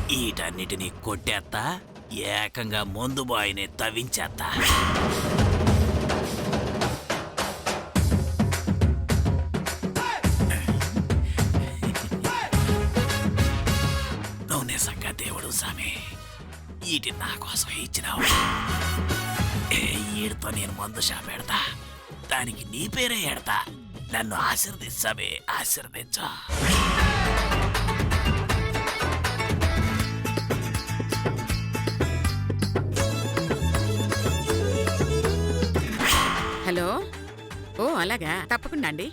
వీటన్నిటినీ కొట్టేత్తా, ఏకంగా మందు బాయిని తవ్వించేత్తా. నువ్వు నిజంగా దేవుడు సామి, వీటి నా కోసం ఇచ్చినావు. ఈడితో నేను మందు షాపెడతా, దానికి నీ పేరే ఎడతా. నన్ను ఆశీర్దిస్తావే, ఆశీర్దించు. హలో. ఓ అలాగా, తప్పకుండా అండి.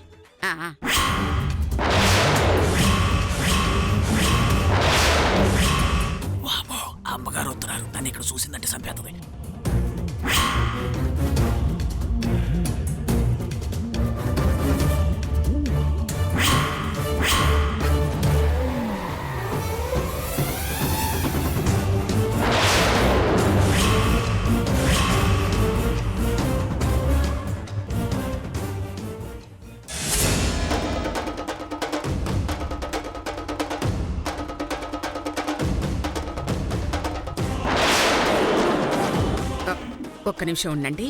వామో, అమ్మగారు వస్తున్నారు. నన్ను ఇక్కడ చూసిందంటే చంపేస్తుంది. ఒక్క నిమిషం ఉండండి.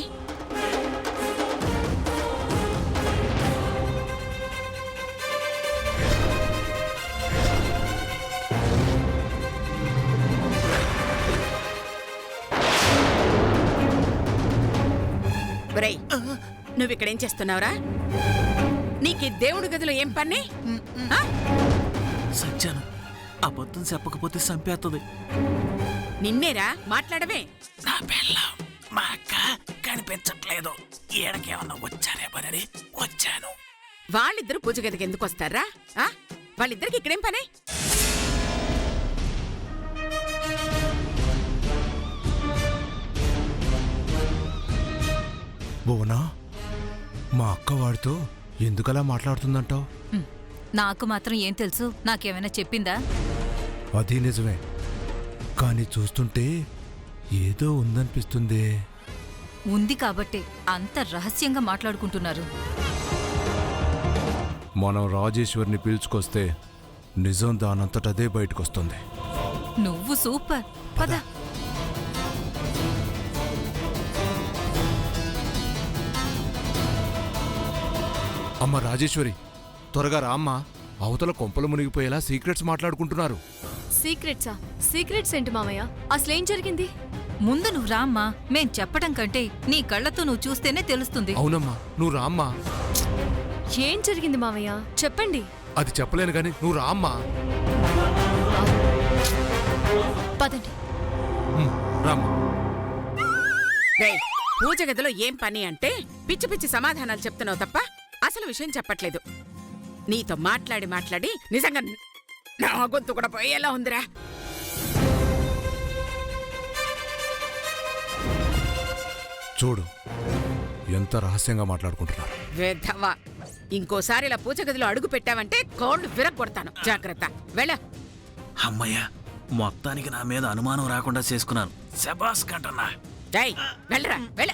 ఒరేయ్, నువ్విక్కడేం చేస్తున్నావురా? నీకు దేవుడి గదిలో ఏం పని? సత్యాను, అబద్ధం చెప్పకపోతే చంపేస్తుంది. నిన్నేరా, మాట్లాడవే. నా పిల్లం, మా అక్క కనిపించట్లేదు. ఈడకేమన్నా వచ్చారేమోనని వచ్చాను. వాళ్ళిద్దరు పూజ గదికి ఎందుకు వస్తారా? వాళ్ళిద్దరికి ఇక్కడేం పని? భువనా, మా అక్క వాడితో ఎందుకలా మాట్లాడుతుందంటావు? నాకు మాత్రం ఏం తెలుసు? నాకేమైనా చెప్పిందా? అది నిజమే, కానీ చూస్తుంటే ఏదో ఉందనిపిస్తుంది. ఉంది కాబట్టే అంత రహస్యంగా మాట్లాడుకుంటున్నారు. మనం రాజేశ్వరిని పీల్చుకొస్తే నిజం దానంతటదే బయటకొస్తుంది. నువ్వు సూపర్, పద. అమ్మ రాజేశ్వరి, త్వరగా రా అమ్మా. అవతల కొంపలు మునిగిపోయేలా సీక్రెట్స్ మాట్లాడుకుంటున్నారు. సీక్రెట్సా? సీక్రెట్స్ ఏంటి మామయ్య? అసలేం జరిగింది? ముందు నువ్వు రామ్మా. మేం చెప్పడం కంటే నీ కళ్ళతో నువ్వు చూస్తేనే తెలుస్తుంది. అవునమ్మా, నువ్వు రా అమ్మా. ఏం జరిగింది మామయ్య? చెప్పండి. అది చెప్పలేను గాని నువ్వు రా అమ్మా. పదండి. రామ్మా. రేయ్, పూజ గదిలో ఏం పని అంటే పిచ్చి పిచ్చి సమాధానాలు చెప్తున్నావు తప్ప అసలు విషయం చెప్పట్లేదు. నీతో మాట్లాడి మాట్లాడి నిజంగా నా గొంతు కూడా పోయేలా ఉందిరా. చూడు ఎంత రహస్యంగా మాట్లాడుకుంటున్నారు. వేధవా, ఇంకోసారి ఇలా పూజ గదిలో అడుగు పెట్టావంటే కోళ్ళు విరగొడతాను. జాగ్రత్త, వెళ్ళ. అమ్మయ్య, మొత్తానికి నా మీద అనుమానం రాకుండా చేసుకున్నాను. శబాస్ కంటన్నా. రేయ్, వెళ్ళరా, వెళ్ళ.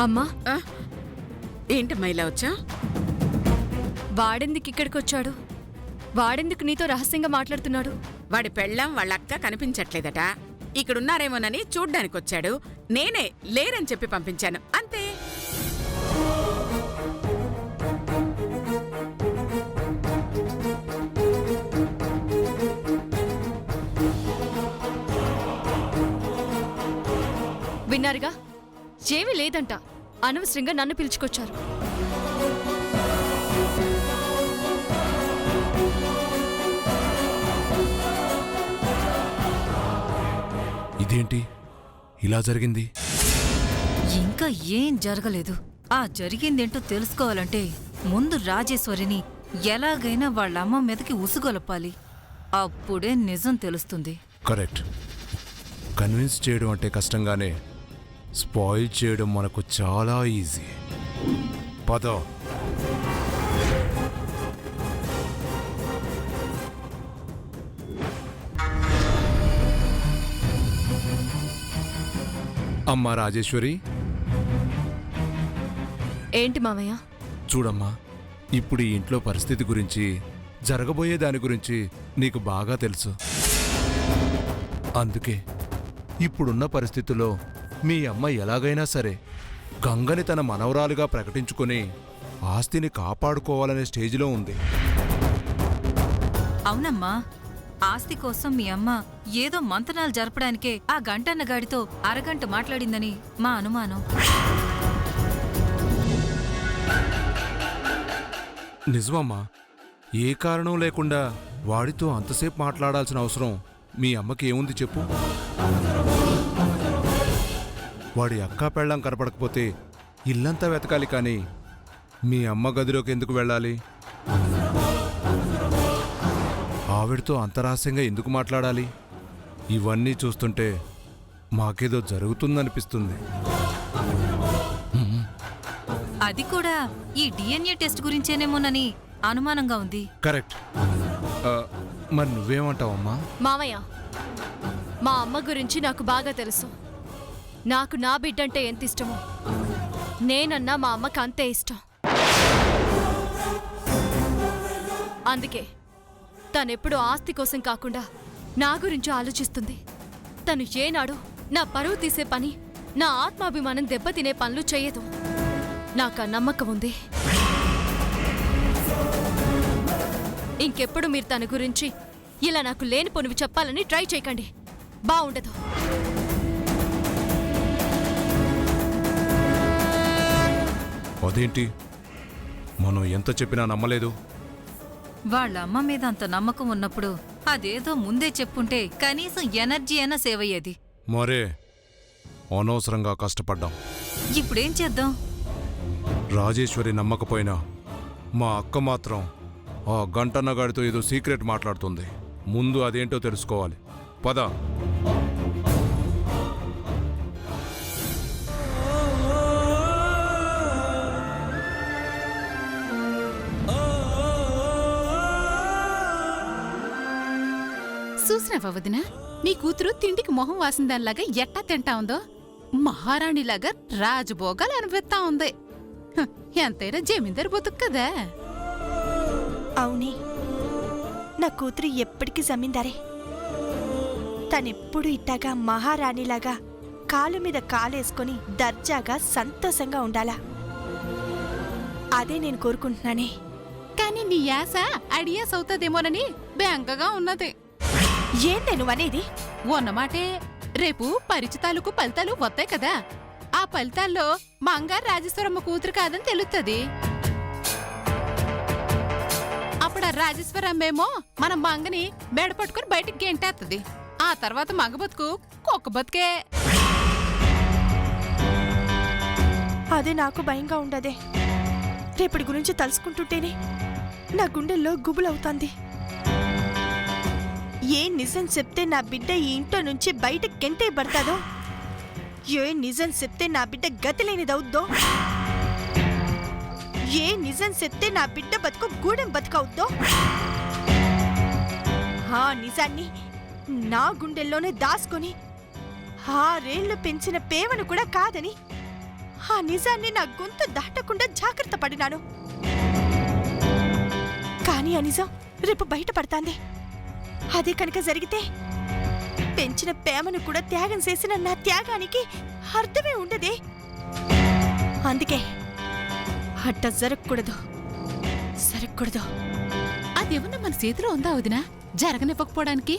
అమ్మా, ఏంటమ్మా ఇలా వచ్చా? వాడెందుకు ఇక్కడికొచ్చాడు? వాడెందుకు నీతో రహస్యంగా మాట్లాడుతున్నాడు? వాడి పెళ్ళాం వాళ్ళక్క కనిపించట్లేదట. ఇక్కడున్నారేమోనని చూడ్డానికొచ్చాడు. నేనే లేరని చెప్పి పంపించాను, అంతే. విన్నారుగా, ఏమీ లేదంట. అనవసరంగా నన్ను పిలుచుకొచ్చారు. ఇదేంటి ఇలా జరిగింది? ఇంకా ఏం జరగలేదు. ఆ జరిగిందేంటో తెలుసుకోవాలంటే ముందు రాజేశ్వరిని ఎలాగైనా వాళ్ళమ్మ మీదకి ఉసుగొలపాలి. అప్పుడే నిజం తెలుస్తుంది. కరెక్ట్. కన్విన్స్ చేయడం అంటే కష్టంగానే స్పాయిల్ చేయడం మనకు చాలా ఈజీ. పద. అమ్మా రాజేశ్వరి, ఏంటి మామయ్య? చూడమ్మా, ఇప్పుడు ఈ ఇంట్లో పరిస్థితి గురించి, జరగబోయే దాని గురించి నీకు బాగా తెలుసు. అందుకే ఇప్పుడున్న పరిస్థితుల్లో మీ అమ్మ ఎలాగైనా సరే గంగని తన మనవరాలుగా ప్రకటించుకుని ఆస్తిని కాపాడుకోవాలనే స్టేజిలో ఉంది. అవునమ్మా, ఆస్తి కోసం మీ అమ్మ ఏదో మంతనాలు జరపడానికే ఆ గంటన్న గాడితో అరగంట మాట్లాడిందని మా అనుమానం. నిజమమ్మా, ఏ కారణం లేకుండా వాడితో అంతసేపు మాట్లాడాల్సిన అవసరం మీ అమ్మకి ఏముంది చెప్పు? వాడి అక్కా పెళ్ళాం కనపడకపోతే ఇల్లంతా వెతకాలి, కానీ మీ అమ్మ గదిలోకి ఎందుకు వెళ్ళాలి? ఆవిడతో అంతరహస్యంగా ఎందుకు మాట్లాడాలి? ఇవన్నీ చూస్తుంటే మాకేదో జరుగుతుందనిపిస్తుంది. అది కూడా ఈ డిఎన్ఏ టెస్ట్ గురించేనేమోనని అనుమానంగా ఉంది. కరెక్ట్. మరి నువ్వేమంటావమ్మా? మామయ్య, మా అమ్మ గురించి నాకు బాగా తెలుసు. నాకు నా బిడ్డంటే ఎంత ఇష్టమో నేనన్నా మా అమ్మకి అంతే ఇష్టం. అందుకే తనెప్పుడు ఆస్తి కోసం కాకుండా నా గురించి ఆలోచిస్తుంది. తను ఏనాడు నా పరువు తీసే పని, నా ఆత్మాభిమానం దెబ్బతినే పనులు చేయదు. నాకు ఆ నమ్మకం ఉంది. ఇంకెప్పుడు మీరు తన గురించి ఇలా నాకు లేని పొనివి చెప్పాలని ట్రై చేయకండి, బావుండదు. అదేంటి, మనం ఎంత చెప్పినా నమ్మలేదు? వాళ్ళ అమ్మ మీద అంత నమ్మకం ఉన్నప్పుడు అదేదో ముందే చెప్పుంటే కనీసం ఎనర్జీ అయినా సేవ్ అయ్యేది. మరే అనవసరంగా కష్టపడ్డాం. ఇప్పుడేం చేద్దాం? రాజేశ్వరి నమ్మకపోయినా మా అక్క మాత్రం ఆ గంటన్నగాడితో ఏదో సీక్రెట్ మాట్లాడుతుంది. ముందు అదేంటో తెలుసుకోవాలి. పద. చూసినావా వదినా, నీ కూతురు తిండికి మొహం వాసిన దానిలాగా ఎట్టా తింటా ఉందో? మహారాణిలాగా రాజభోగాలు అనిపిస్తా ఉంది. హ, ఎంతైనా జమీందారు బతుకు కదా. అవునే, నా కూతురు ఎప్పటికీ జమీందారే. తనెప్పుడు ఇట్టాగా మహారాణిలాగా కాలు మీద కాలేసుకొని దర్జాగా సంతోషంగా ఉండాలా, అదే నేను కోరుకుంటున్నానే. కానీ నీ యాస అడియాస్ అవుతుందేమోనని బెంగగా ఉన్నది. ఏందే నువ్వనేది? ఉన్నమాటే, రేపు పరిచితాలకు ఫలితాలు వస్తాయి కదా. ఆ ఫలితాల్లో మంగారు రాజేశ్వరమ్మ కూతురు కాదని తెలుస్తుంది. అప్పుడు ఆ రాజేశ్వరమ్మేమో మన మంగని మెడ పట్టుకుని బయటికి గెంటేస్తుంది. ఆ తర్వాత మగ బతుకు కుక్క బతుకే. అదే నాకు భయంగా ఉండదే. రేపటి గురించి తలుసుకుంటుంటేనే నా గుండెల్లో గుబులవుతాంది. ఏ నిజం చెప్తే నా బిడ్డ ఈ ఇంట్లో నుంచి బయట గెంటే పడతాదో, ఏ నిజం చెప్తే నా బిడ్డ గతి లేనిదవుద్దో, ఏ నిజం చెప్తే నా బిడ్డ బతుకు గూడెం బతుకవుద్దో, ఆ నిజాన్ని నా గుండెల్లోనే దాచుకొని 6 ఏళ్లు పెంచిన పేవను కూడా కాదని ఆ నిజాన్ని నా గొంతు దాటకుండా జాగ్రత్త పడినాను. కానీ ఆ నిజం రేపు బయటపడతాంది. అదే కనుక జరిగితే పెంచిన ప్రేమను కూడా త్యాగం చేసిన నా త్యాగానికి అర్థమే ఉండదే. అందుకే అట్ట జరగకూడదు. అదేమన్నా మన చేతిలో ఉందా వదినా? జరగనివ్వకపోవడానికి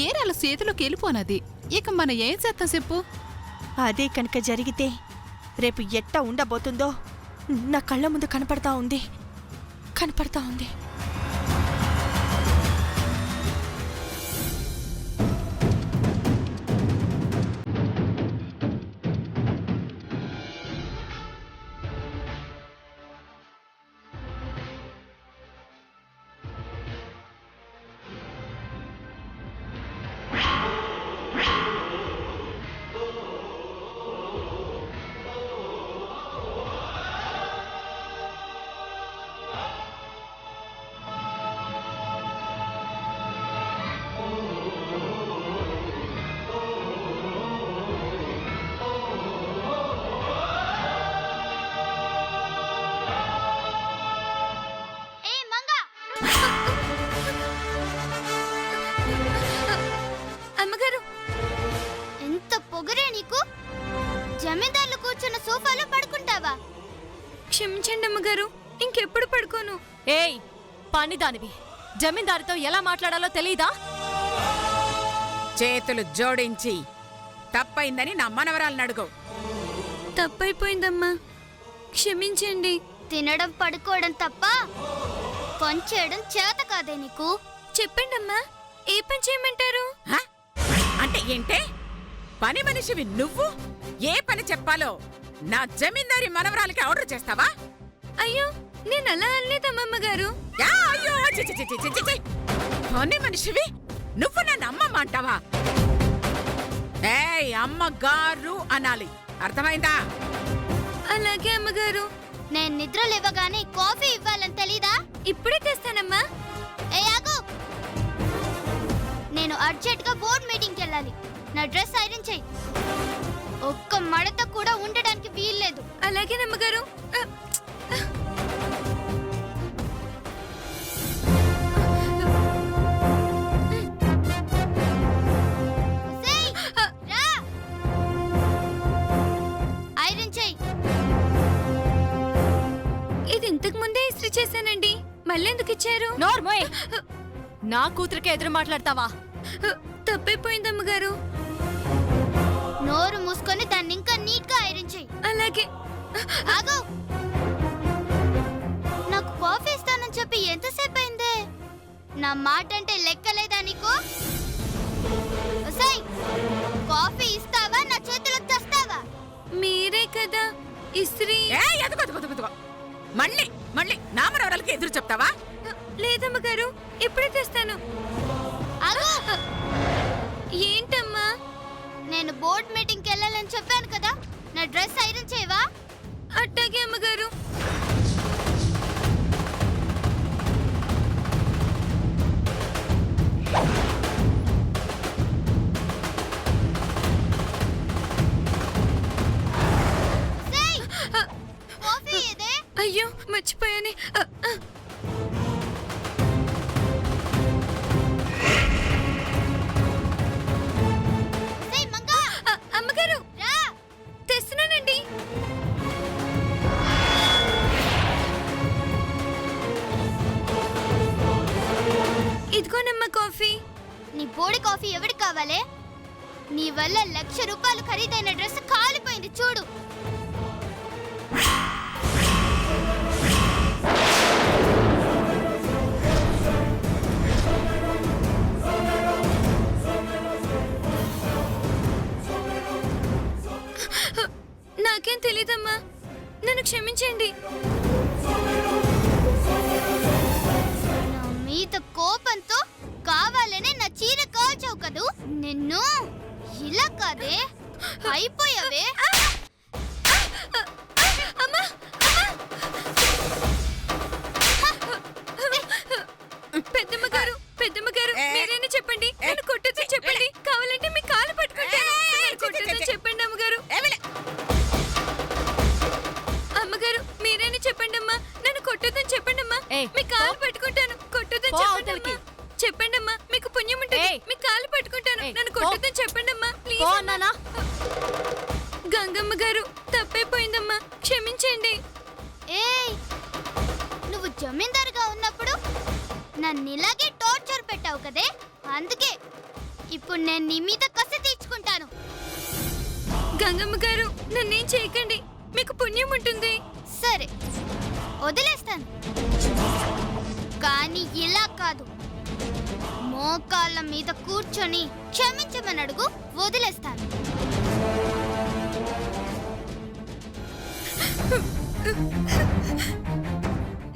ఏరాల చేతిలోకి వెళ్ళిపోనది. ఇక మన ఏం చేస్తాం చెప్పు? అదే కనుక జరిగితే రేపు ఎట్టా ఉండబోతుందో నా కళ్ళ ముందు కనపడతా ఉంది. పొగరే నీకు? జమీందారులు కూర్చున్న సోఫాలో పడుకుంటావా? క్షమించండి అమ్మగారు, ఇంకెప్పుడు పడుకోను. ఏయ్ పనిదానివి, జమీందారితో ఎలా మాట్లాడాలో తెలీదా? చేతులు జోడించి తప్పైందని నా మనవరాలను అడుగు. తప్పైపోయిందమ్మా, క్షమించండి. తినడం పడుకోవడం తప్ప పనిచేయడం చేత కాదే నీకు? చెప్పండి అమ్మా, ఏ పని చేయమంటారు? హ? అంటే ఏంటే? పని మనిషివి నువ్వు ఏ పని చెప్పాలో నా జమీందారి మనవరాలకి ఆర్డర్ చేస్తావా? అయ్యో, నేను అలా అనలేదమ్మగారు. యా, అయ్యో, చి, చి, చి, చి, చి, చి. పని మనిషివి నువ్వు నన్ను అమ్మమ్మ అంటావా? ఏయ్, అమ్మగారు అనాలి, అర్థమైందా? అలాగే అమ్మగారు. నేను నిద్ర లేవగానే కాఫీ ఇవ్వాలని తెలీదా? ఇప్పుడే తెస్తానమ్మా. ఏ ఆగు! నేను అర్జెంట్ గా బోర్డ్ మీటింగ్కి వెళ్ళాలి. నా డ్రెస్ ఐరన్ చెయ్యి. ఒక్క మడత కూడా ఉండడానికి వీల్లేదు. అలాగేనమ్మగారు. సేయ్, రా! ఐరన్ చెయ్యి. ఇది ఇంతకు ముందే ఇస్త్రీ చేశానండి, మళ్ళీ ఎందుకు ఇచ్చారు? నోర్మోయ్, నా కూతురికే ఎదురు మాట్లాడతావా? తప్పైపోయిందమ్మగారు. నోరు మూసుకొని దాన్ని ఇంకా నీట్ గా ఐరన్ చెయ్యి. అలాగే. ఆగు! నాకు కాఫీ ఇస్తానని చెప్పి ఎంతసేపు అయిందే? నా మాట అంటే లెక్కలేదా నీకు? ఒసేయ్, కాఫీ ఇస్తావా నా చేతిలో తెస్తావా? మీరే కదా ఇస్త్రీ. ఏయ్, ఎదుగు, ఎదుగు, ఎదుగు, ఎదుగు. మళ్ళీ మళ్ళీ నా మనవరాలకి ఎదురు చెప్తావా? లేదమ్మగారు, ఇప్పుడే తెస్తాను. ఆగు! ఏంటమ్మా? నేను బోర్డ్ మీటింగ్కి వెళ్ళాలని చెప్పాను కదా, నా డ్రెస్ ఐరన్ చేయవా? అట్టాగే అమ్మగారు. సేయ్, కాఫీ ఏదే? అయ్యో, మర్చిపోయానే. సేయ్ మంగా, అమ్మగారు, రా! తెస్తున్నానండి. ఇదిగోనమ్మా కాఫీ. నీ బోడి కాఫీ ఎవరికి కావాలే? నీ వల్ల ₹1,00,000 ఖరీదైన డ్రెస్ కాలిపోయింది చూడు. నాకేం తెలీదమ్మా, నన్ను క్షమించండి. నా మీద కోపంతో కావాలనే నా చీర కాల్చావు కదూ? నిన్ను ఇలా కాదే, అయిపోయావే. పెద్దమ్మగారు, మీరేనా చెప్పండి. నన్ను కొట్టొద్దని చెప్పండి, కావాలంటే మీ కాలు పట్టుకుంటాను. నన్ను కొట్టొద్దని చెప్పండి అమ్మగారు. అమ్మగారు, మీరేనా చెప్పండి అమ్మా, నన్ను కొట్టొద్దని చెప్పండి అమ్మా. ఏయ్, మీ కాలు పట్టుకుంటాను, కొట్టొద్దని పో చెప్పండి అవతలికి. అమ్మా. చెప్పండి అమ్మా, మీకు పుణ్యం ఉంటుంది. ఏయ్. మీ కాలు పట్టుకుంటాను, ఏయ్, నన్ను పో. కొట్టొద్దని చెప్పండి అమ్మా. ప్లీజ్ పో అమ్మా. అన్నానా? గంగమ్మ గారు, తప్పైపోయిందమ్మా, క్షమించండి. ఏయ్, నువ్వు జమీందారుగా ఉన్నప్పుడు నన్ను ఇలాగే టార్చర్ పెట్టావు కదే, అందుకే ఇప్పుడు నేను నీ మీద కసి తీర్చుకుంటాను. గంగమ్మ గారు, నన్నేం చేయకండి, మీకు పుణ్యం ఉంటుంది. సరే, వదిలేస్తాను. కానీ ఇలా కాదు, మోకాళ్ళ మీద కూర్చొని క్షమించమని అడుగు, వదిలేస్తాను.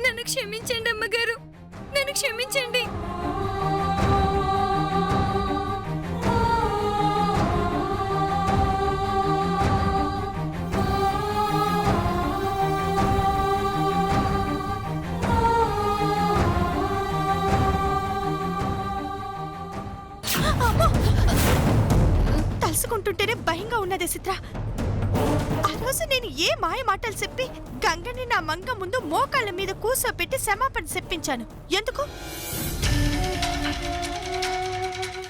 నన్ను క్షమించండి అమ్మగారు, నన్ను క్షమించండి. తలుసుకుంటుంటేనే భయంగా ఉన్నదే చిత్ర. ఆ రోజు నేను ఏ మాయ మాటలు చెప్పి గంగని నా మంగ ముందు మోకాళ్ళ మీద కూర్చోపెట్టి క్షమాపణ చెప్పించాను. ఎందుకు?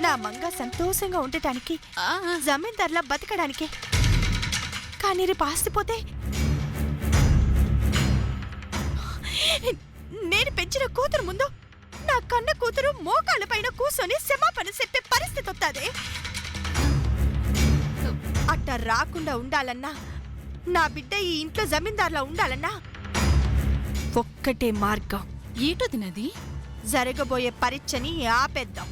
నా మంగ సంతోషంగా ఉండటానికి, ఆ, జమీందార్లా బతకడానికే. కానీ రేపు ఆస్తిపోతే నేను పెంచిన కూతురు ముందు నా కన్న కూతురు మోకాళ్ళ పైన కూర్చొని క్షమాపణ చెప్పే పరిస్థితి వస్తుంది. అట్ట రాకుండా ఉండాలన్నా, నా బిడ్డ ఈ ఇంట్లో జమీందార్లా ఉండాలన్నా ఒక్కటే మార్గం. ఏటో తినది జరగబోయే పరీక్షని ఆపేద్దాం.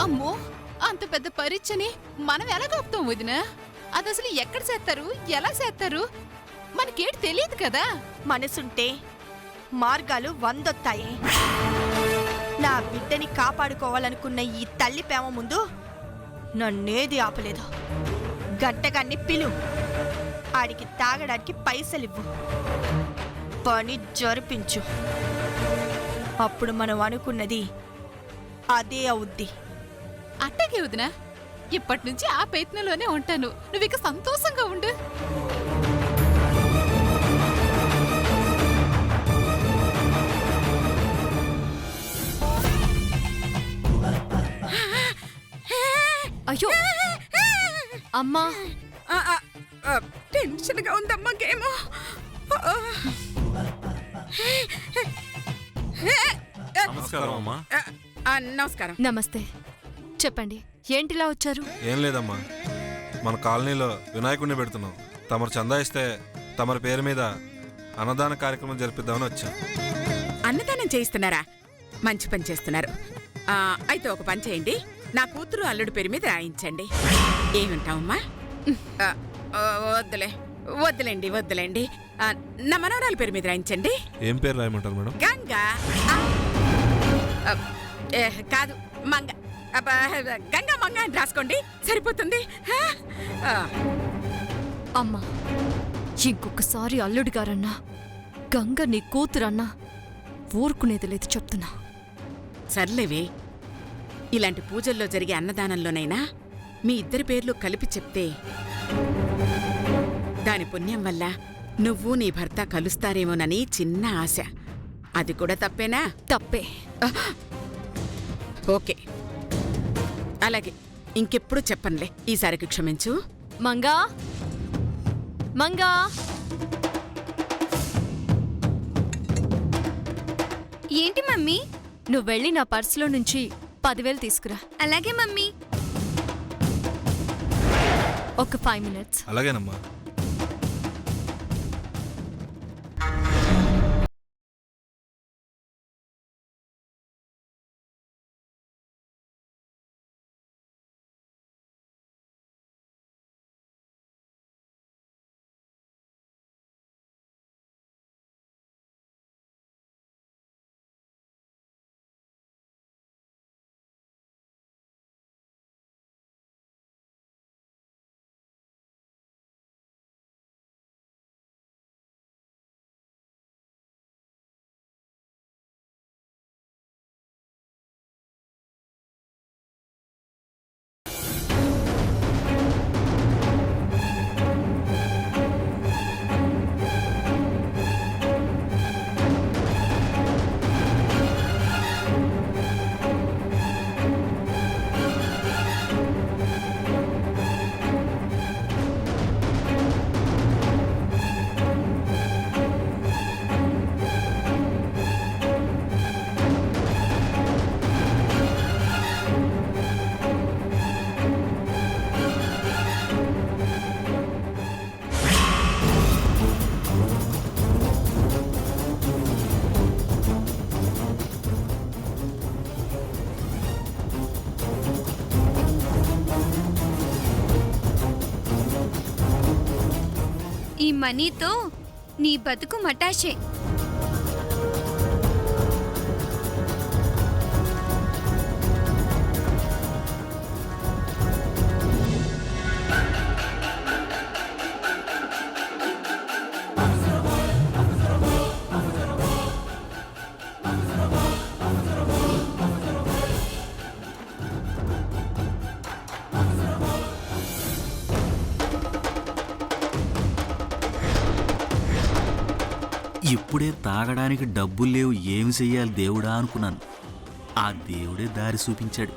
అమ్మో, అంత పెద్ద పరీక్షని మనం ఎలా గొప్పతాం వదిన? అది అసలు ఎక్కడ చేస్తారు, ఎలా చేస్తారు మనకేటి తెలియదు కదా. మనసుంటే మార్గాలు వందొత్తాయి. నా బిడ్డని కాపాడుకోవాలనుకున్న ఈ తల్లి ప్రేమ ముందు నన్నేది ఆపలేదు. గంటగాన్ని పిలు, ఆడికి తాగడానికి పైసలివ్వు, పని జరిపించు. అప్పుడు మనం అనుకున్నది అదే అవుద్ది. అట్టగే వదిన, ఇప్పటి నుంచి ఆ ప్రయత్నంలోనే ఉంటాను. నువ్వు ఇక సంతోషంగా ఉండు. అయ్యో అమ్మా, టెన్షన్గా ఉందమ్మా గేమో. నమస్కారం అమ్మా. నమస్కారం. నమస్తే. చెప్పండి, ఏంటిలా వచ్చారు? ఏం లేదమ్మా, మన కాలనీలో వినాయకుడిని పెడుతున్నాం. తమరు చందా ఇస్తే తమరి పేరు మీద అన్నదాన కార్యక్రమం జరిపిద్దామని వచ్చాం. అన్నదానం చేయిస్తున్నారా? మంచి పని చేస్తున్నారు. అయితే ఒక పని చేయండి, నా కూతురు అల్లుడి పేరు మీద రాయించండి. ఏమంటావమ్మా? వద్దులేండి వద్దులేండి. నా మనవరాల పేరు మీద రాయించండి. ఏం పేరు రాయమంటారు మేడం? గంగా. కాదు, మంగ. గంగా మంగ అని రాసుకోండి, సరిపోతుంది. అమ్మా, ఇంకొకసారి అల్లుడు గారన్నా, గంగ నీ కూతురన్నా ఊరుకునేది లేదు చెప్తున్నా. సర్లేవే, ఇలాంటి పూజల్లో జరిగే అన్నదానంలోనైనా మీ ఇద్దరి పేర్లు కలిపి చెప్తే దాని పుణ్యం వల్ల నువ్వు నీ భర్త కలుస్తారేమోనని చిన్న ఆశ. అది కూడా తప్పేనా? తప్పే. ఓకే, అలాగే. ఇంకెప్పుడు చెప్పనులే, ఈసారికి క్షమించు. మంగా, మంగా. ఏంటి మమ్మీ? నువ్వెళ్ళి నా పర్సులో నుంచి 10,000 తీసుకురా. అలాగే మమ్మీ. ఒక 5 minutes. అలాగేనమ్మా. ఈ మనీతో నీ బతుకు మటాషే. ఇప్పుడే తాగడానికి డబ్బులు లేవు, ఏమి చెయ్యాలి దేవుడా అనుకున్నాను. ఆ దేవుడే దారి చూపించాడు.